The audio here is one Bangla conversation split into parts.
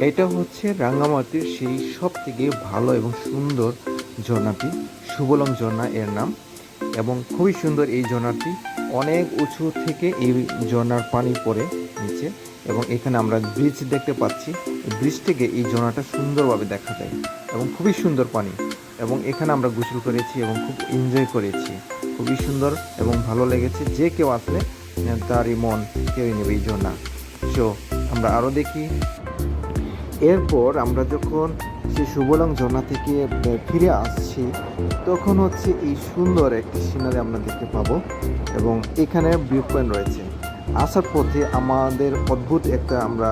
এটা হচ্ছে রাঙ্গামাটির সেই সব থেকে ভালো এবং সুন্দর ঝর্ণাটি, সুবলং ঝর্ণা এর নাম। এবং খুবই সুন্দর এই ঝর্ণাটি। অনেক উঁচু থেকে এই ঝর্ণার পানি পড়ে নিচে, এবং এখানে আমরা ব্রিজ দেখতে পাচ্ছি। ব্রিজ থেকে এই ঝর্ণাটা সুন্দরভাবে দেখা যায় এবং খুবই সুন্দর পানি। এবং এখানে আমরা গোসল করেছি এবং খুব এনজয় করেছি। খুবই সুন্দর এবং ভালো লেগেছে। যে কেউ আসলে তারই মন কেড়ে নেবে এই ঝর্ণা। সো আমরা আরও দেখি। এরপর আমরা যখন সেই সুবলং ঝর্ণা থেকে ফিরে আসছি, তখন হচ্ছে এই সুন্দর একটি সিনারি আমরা দেখতে পাবো। এবং এখানে ভিউ পয়েন্ট রয়েছে। আসার পথে আমাদের অদ্ভুত একটা আমরা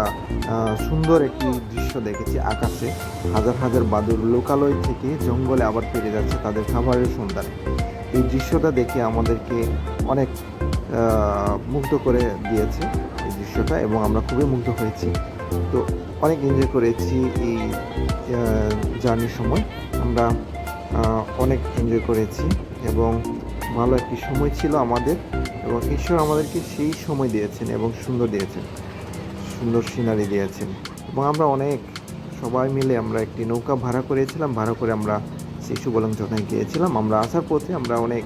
সুন্দর একটি দৃশ্য দেখেছি। আকাশে হাজার হাজার বাদুড় লোকালয় থেকে জঙ্গলে আবার ফিরে যাচ্ছে তাদের খাবারের সন্ধানে। এই দৃশ্যটা দেখে আমাদেরকে অনেক মুগ্ধ করে দিয়েছে এই দৃশ্যটা, এবং আমরা খুবই মুগ্ধ হয়েছি। তো অনেক এনজয় করেছি এই জার্নির সময়। আমরা অনেক এনজয় করেছি এবং ভালো একটি সময় ছিল আমাদের। এবং ঈশ্বর আমাদেরকে সেই সময় দিয়েছেন এবং সুন্দর দিয়েছেন, সুন্দর সিনারি দিয়েছেন। এবং আমরা অনেক সবাই মিলে আমরা একটি নৌকা ভাড়া করেছিলাম, ভাড়া করে আমরা সেই সুবলং ঝর্ণায় গিয়েছিলাম। আমরা আসার পথে আমরা অনেক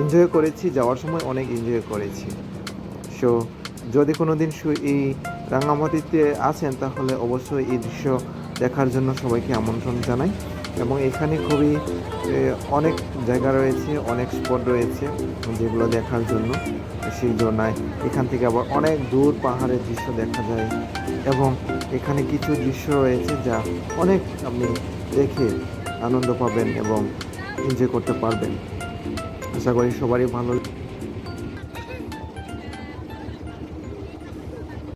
এনজয় করেছি, যাওয়ার সময় অনেক এনজয় করেছি। সো যদি কোনো দিন এই রাঙ্গামাটিতে আসেন, তাহলে অবশ্যই এই দৃশ্য দেখার জন্য সবাইকে আমন্ত্রণ জানাই। এবং এখানে খুবই অনেক জায়গা রয়েছে, অনেক স্পট রয়েছে যেগুলো দেখার জন্য। সেই জন্যই এখান থেকে আবার অনেক দূর পাহাড়ের দৃশ্য দেখা যায়। এবং এখানে কিছু দৃশ্য রয়েছে যা অনেক আপনি দেখে আনন্দ পাবেন এবং এনজয় করতে পারবেন। আশা করি সবারই ভালো